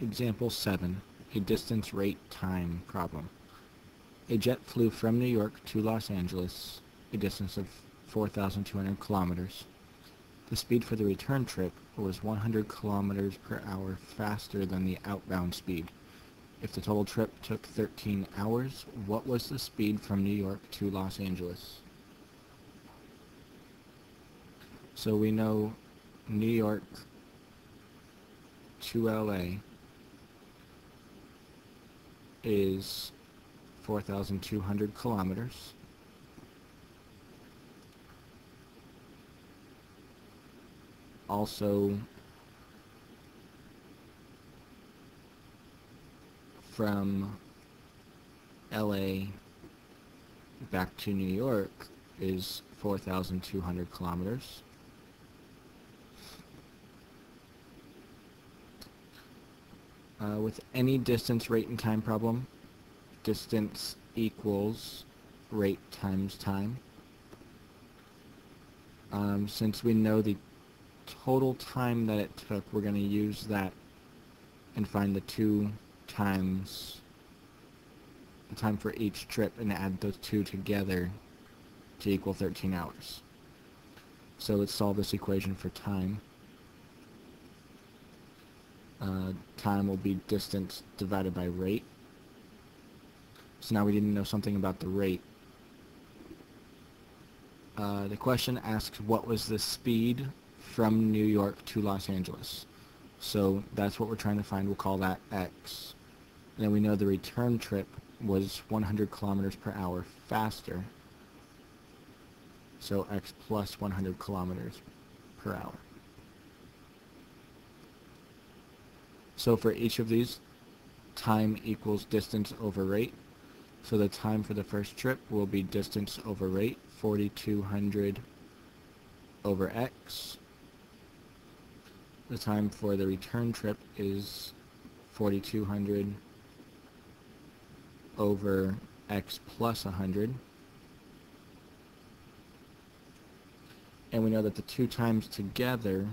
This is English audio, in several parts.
Example 7, a distance rate time problem. A jet flew from New York to Los Angeles, a distance of 4,200 kilometers. The speed for the return trip was 100 kilometers per hour faster than the outbound speed. If the total trip took 13 hours, what was the speed from New York to Los Angeles? So we know New York to LA is 4,200 kilometers. Also, from LA back to New York is 4,200 kilometers. With any distance, rate, and time problem, distance equals rate times time. Since we know the total time that it took, we're going to use that and find the two times, the time for each trip, and add those two together to equal 13 hours. So let's solve this equation for time. Time will be distance divided by rate. So now we need to know something about the rate. The question asks what was the speed from New York to Los Angeles. So that's what we're trying to find. We'll call that x. And then we know the return trip was 100 kilometers per hour faster. So x plus 100 kilometers per hour. So for each of these, time equals distance over rate. So the time for the first trip will be distance over rate, 4,200 over x. The time for the return trip is 4,200 over x plus 100. And we know that the two times together,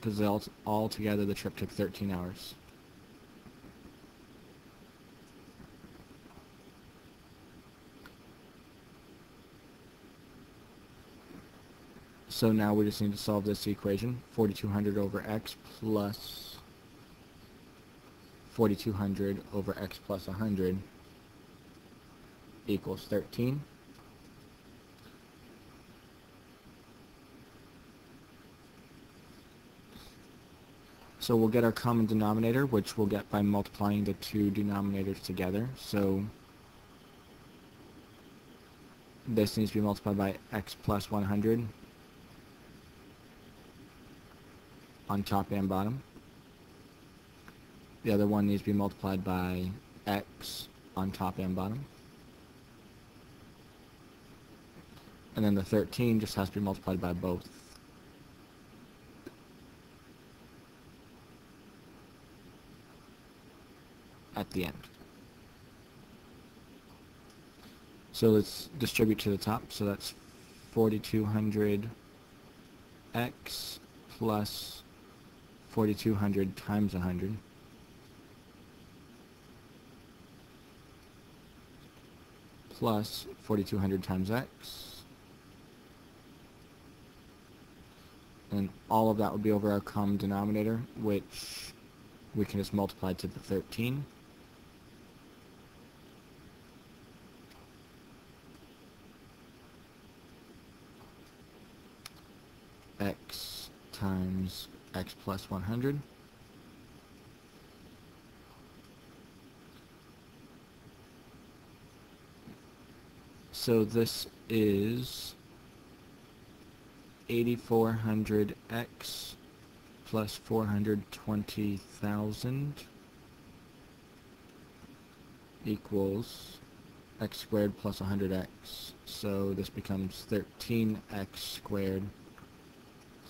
because all together the trip took 13 hours. So now we just need to solve this equation. 4,200 over x plus 4,200 over x plus 100 equals 13. So we'll get our common denominator, which we'll get by multiplying the two denominators together. So this needs to be multiplied by x plus 100 on top and bottom. The other one needs to be multiplied by x on top and bottom. And then the 13 just has to be multiplied by both. At the end. So let's distribute to the top. So that's 4,200 x plus 4,200 times 100 plus 4,200 times x, and all of that would be over our common denominator, which we can just multiply to the 13. X times x plus 100. So this is 8,400x plus 420,000 equals x squared plus 100x. So this becomes 13x squared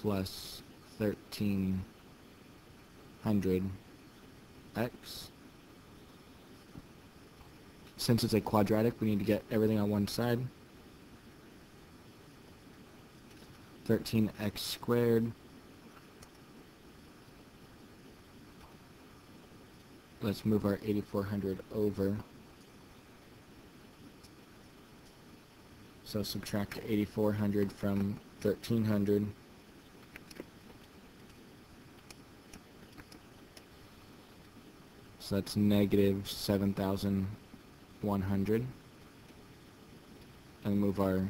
plus 1,300x. Since it's a quadratic, we need to get everything on one side. 13x squared Let's move our 8400 over. So subtract 8400 from 1300. So that's negative 7,100. And move our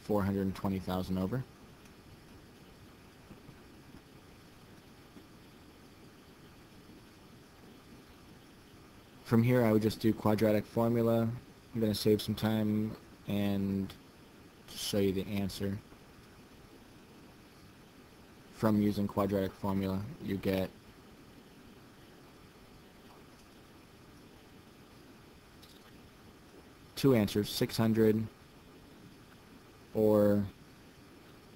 420,000 over. From here, I would just do quadratic formula. I'm going to save some time and show you the answer. From using quadratic formula, you get two answers, 600 or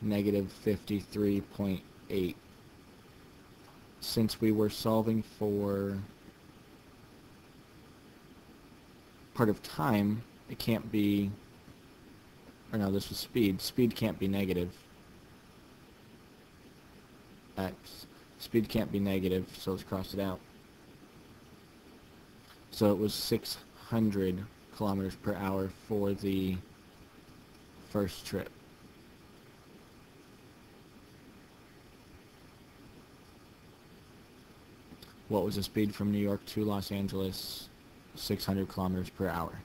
negative 53.8. Since we were solving for part of time, it can't be, or no, this was speed. Speed can't be negative. X. Speed can't be negative, so let's cross it out. So it was 600 kilometers per hour for the first trip. What was the speed from New York to Los Angeles? 600 kilometers per hour.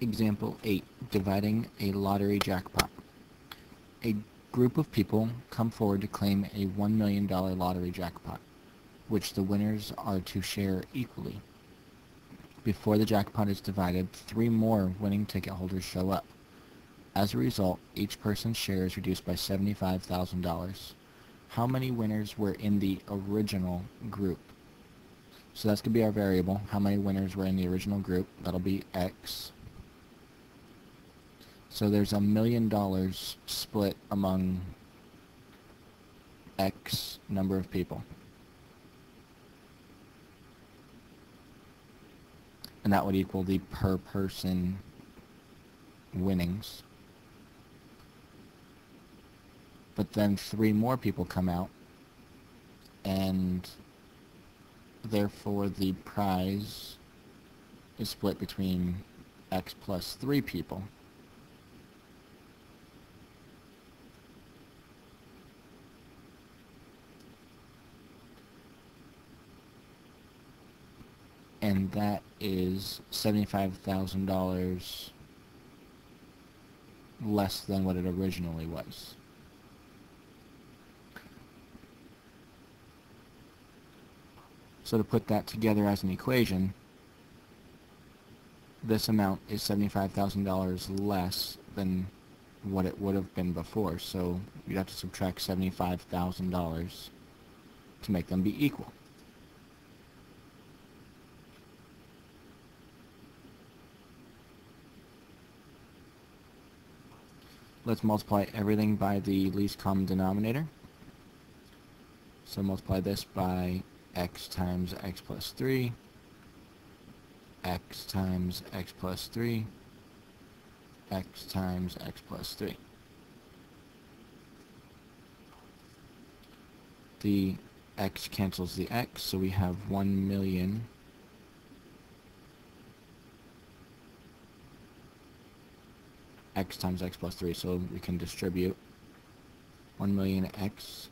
Example 8. Dividing a lottery jackpot. A group of people come forward to claim a $1 million lottery jackpot, which the winners are to share equally. Before the jackpot is divided, 3 more winning ticket holders show up. As a result, each person's share is reduced by $75,000. How many winners were in the original group? So that's going to be our variable. How many winners were in the original group? That'll be X. So there's $1 million split among X number of people. And that would equal the per person winnings. But then 3 more people come out, and therefore the prize is split between X plus 3 people. And that is $75,000 less than what it originally was. So to put that together as an equation, this amount is $75,000 less than what it would have been before. So you'd have to subtract $75,000 to make them be equal. Let's multiply everything by the least common denominator. So multiply this by x times x plus 3, x times x plus 3, x times x plus 3. The x cancels the x, so we have 1 million x times x plus 3, so we can distribute 1 million x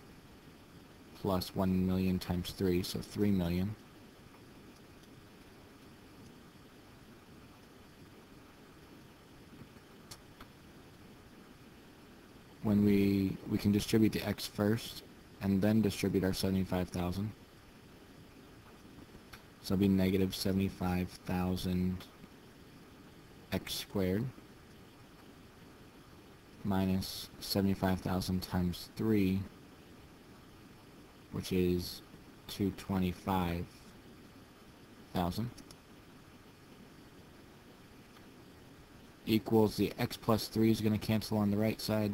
plus 1 million times 3, so 3 million. When we can distribute the x first, and then distribute our 75,000. So it'll be negative 75,000 x squared minus 75,000 times 3, which is 225,000, equals the x plus 3 is going to cancel on the right side,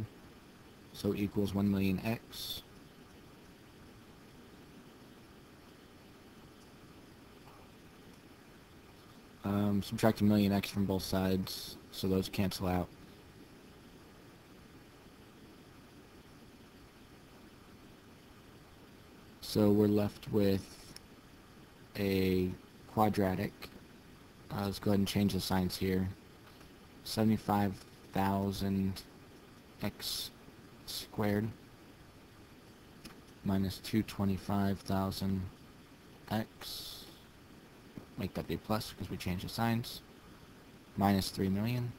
so equals 1 million x. Subtract 1 million x from both sides, so those cancel out. So we're left with a quadratic. Let's go ahead and change the signs here. 75,000 x squared minus 225,000 x, make that be plus because we changed the signs, minus 3 million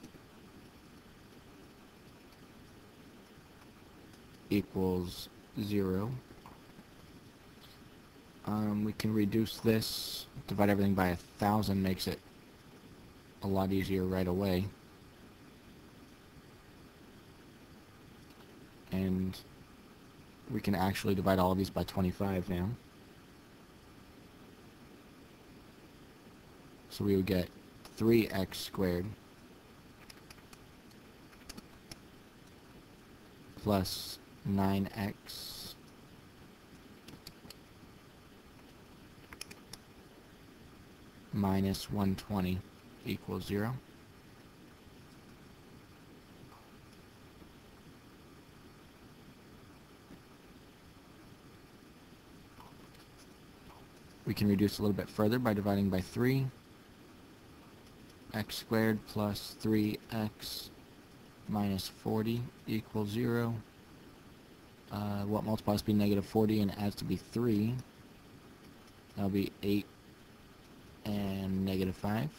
equals 0. We can reduce this, divide everything by 1,000 makes it a lot easier right away. And we can actually divide all of these by 25 now. So we would get 3x squared plus 9x minus 120 equals 0. We can reduce a little bit further by dividing by 3. X squared plus 3x minus 40 equals 0. What multiplies to be negative 40 and adds to be 3? That'll be 8 and negative 5.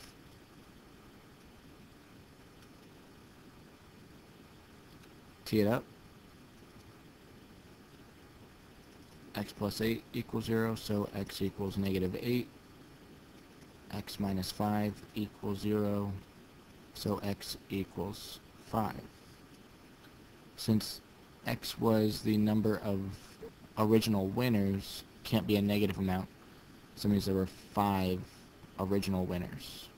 Tee it up. X plus 8 equals 0, so x equals negative 8. X minus 5 equals 0, so x equals 5. Since x was the number of original winners, can't be a negative amount, so that means there were 5 original winners.